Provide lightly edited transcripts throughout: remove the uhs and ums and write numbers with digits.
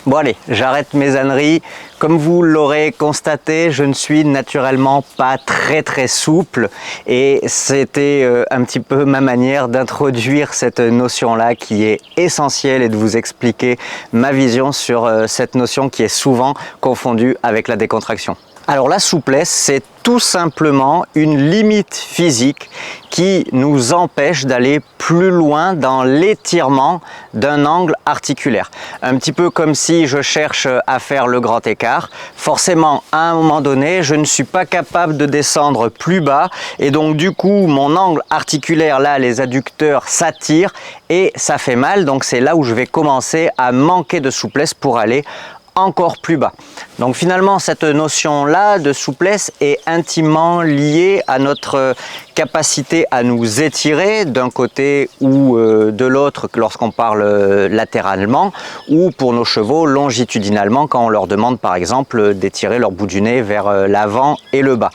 Bon allez, j'arrête mes âneries. Comme vous l'aurez constaté, je ne suis naturellement pas très souple et c'était un petit peu ma manière d'introduire cette notion-là qui est essentielle et de vous expliquer ma vision sur cette notion qui est souvent confondue avec la décontraction. Alors la souplesse, c'est tout simplement une limite physique qui nous empêche d'aller plus loin dans l'étirement d'un angle articulaire. Un petit peu comme si je cherche à faire le grand écart. Forcément, à un moment donné, je ne suis pas capable de descendre plus bas et donc du coup, mon angle articulaire, là, les adducteurs s'attirent et ça fait mal. Donc c'est là où je vais commencer à manquer de souplesse pour aller encore plus bas. Donc finalement cette notion-là de souplesse est intimement liée à notre capacité à nous étirer d'un côté ou de l'autre lorsqu'on parle latéralement ou pour nos chevaux longitudinalement quand on leur demande par exemple d'étirer leur bout du nez vers l'avant et le bas.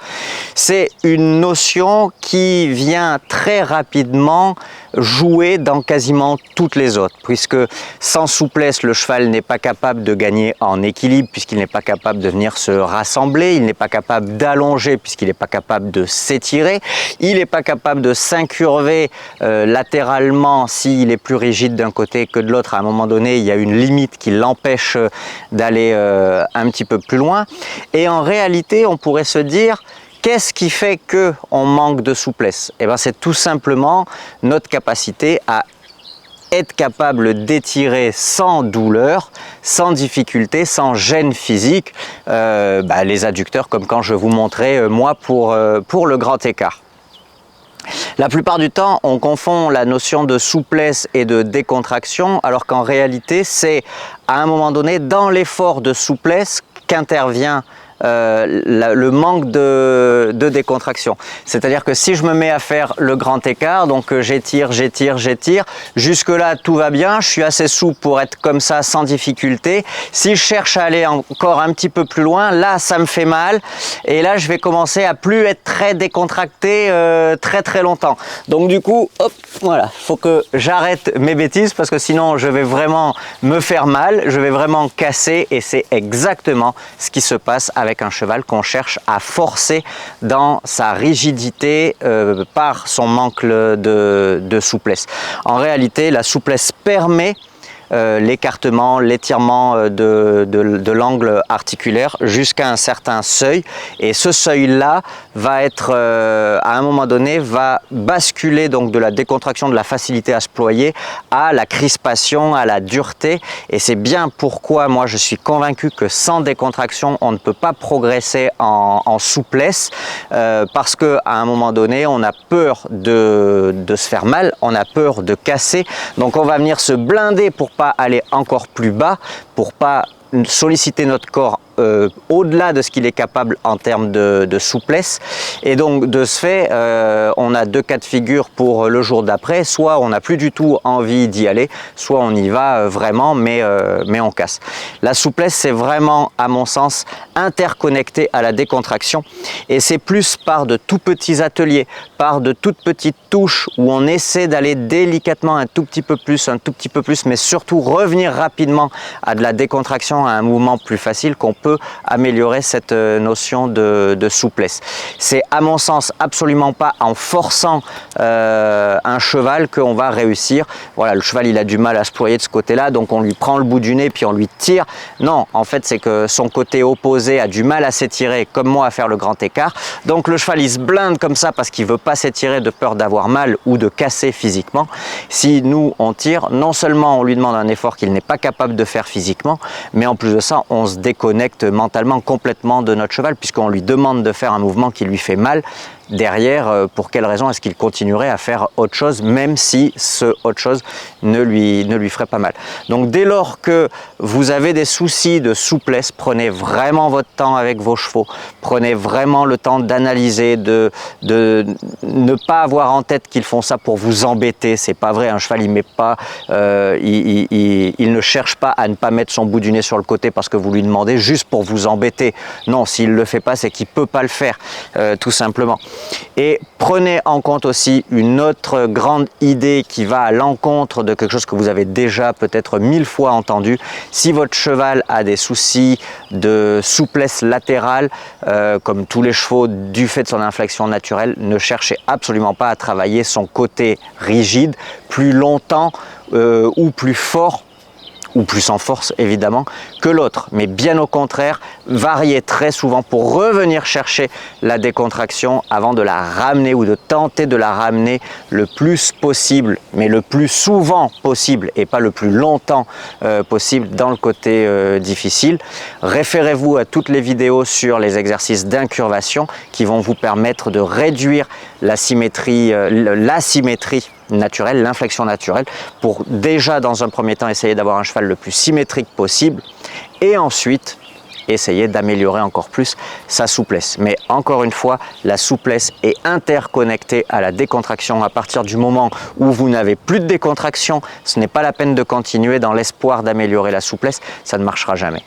C'est une notion qui vient très rapidement jouer dans quasiment toutes les autres puisque sans souplesse le cheval n'est pas capable de gagner en équilibre puisqu'il n'est pas capable de venir se rassembler, il n'est pas capable d'allonger puisqu'il n'est pas capable de s'étirer, il n'est pas capable de s'incurver latéralement s'il est plus rigide d'un côté que de l'autre. À un moment donné, il y a une limite qui l'empêche d'aller un petit peu plus loin. Et en réalité, on pourrait se dire, qu'est-ce qui fait qu'on manque de souplesse? Eh bien, c'est tout simplement notre capacité à être capable d'étirer sans douleur, sans difficulté, sans gêne physique, les adducteurs comme quand je vous montrais moi pour le grand écart. La plupart du temps, on confond la notion de souplesse et de décontraction, alors qu'en réalité, c'est à un moment donné, dans l'effort de souplesse, qu'intervient le manque de décontraction. C'est-à-dire que si je me mets à faire le grand écart, donc j'étire, jusque là tout va bien, je suis assez souple pour être comme ça sans difficulté. Si je cherche à aller encore un petit peu plus loin, là ça me fait mal et là je vais commencer à plus être très décontracté très longtemps. Donc du coup, hop, voilà, faut que j'arrête mes bêtises parce que sinon je vais vraiment me faire mal, je vais vraiment casser et c'est exactement ce qui se passe avec un cheval qu'on cherche à forcer dans sa rigidité par son manque de souplesse. En réalité, la souplesse permet l'écartement, l'étirement de l'angle articulaire jusqu'à un certain seuil et ce seuil-là va être à un moment donné va basculer donc de la décontraction, de la facilité à se ployer à la crispation, à la dureté et c'est bien pourquoi moi je suis convaincu que sans décontraction on ne peut pas progresser en souplesse parce que à un moment donné on a peur de se faire mal, on a peur de casser donc on va venir se blinder pour pas aller encore plus bas, pour pas solliciter notre corps au-delà de ce qu'il est capable en termes de souplesse et donc de ce fait on a deux cas de figure pour le jour d'après, soit on n'a plus du tout envie d'y aller, soit on y va vraiment mais on casse. La souplesse c'est vraiment à mon sens interconnecté à la décontraction et c'est plus par de tout petits ateliers, par de toutes petites touches où on essaie d'aller délicatement un tout petit peu plus mais surtout revenir rapidement à de la décontraction, à un mouvement plus facile qu'on peut améliorer cette notion de souplesse. C'est à mon sens absolument pas en forçant un cheval qu'on va réussir. Voilà, le cheval il a du mal à se ployer de ce côté-là, donc on lui prend le bout du nez puis on lui tire. Non, en fait c'est que son côté opposé a du mal à s'étirer, comme moi à faire le grand écart. Donc le cheval il se blinde comme ça parce qu'il veut pas s'étirer de peur d'avoir mal ou de casser physiquement. Si nous on tire, non seulement on lui demande un effort qu'il n'est pas capable de faire physiquement, mais en plus de ça on se déconnecte mentalement complètement de notre cheval puisqu'on lui demande de faire un mouvement qui lui fait mal. Derrière, pour quelle raison est-ce qu'il continuerait à faire autre chose même si ce autre chose ne lui ferait pas mal. Donc dès lors que vous avez des soucis de souplesse, prenez vraiment votre temps avec vos chevaux, prenez vraiment le temps d'analyser, de ne pas avoir en tête qu'ils font ça pour vous embêter, c'est pas vrai, un cheval il met pas, il ne cherche pas à ne pas mettre son bout du nez sur le côté parce que vous lui demandez juste pour vous embêter. Non, s'il le fait pas c'est qu'il peut pas le faire, tout simplement. Et prenez en compte aussi une autre grande idée qui va à l'encontre de quelque chose que vous avez déjà peut-être 1000 fois entendu. Si votre cheval a des soucis de souplesse latérale, comme tous les chevaux du fait de son inflexion naturelle, ne cherchez absolument pas à travailler son côté rigide plus longtemps ou plus fort, ou plus en force évidemment, que l'autre. Mais bien au contraire, variez très souvent pour revenir chercher la décontraction avant de la ramener ou de tenter de la ramener le plus possible, mais le plus souvent possible et pas le plus longtemps possible dans le côté difficile. Référez-vous à toutes les vidéos sur les exercices d'incurvation qui vont vous permettre de réduire l'asymétrie naturelle, l'inflexion naturelle, pour déjà dans un premier temps essayer d'avoir un cheval le plus symétrique possible et ensuite essayer d'améliorer encore plus sa souplesse. Mais encore une fois, la souplesse est interconnectée à la décontraction. À partir du moment où vous n'avez plus de décontraction, ce n'est pas la peine de continuer dans l'espoir d'améliorer la souplesse, ça ne marchera jamais.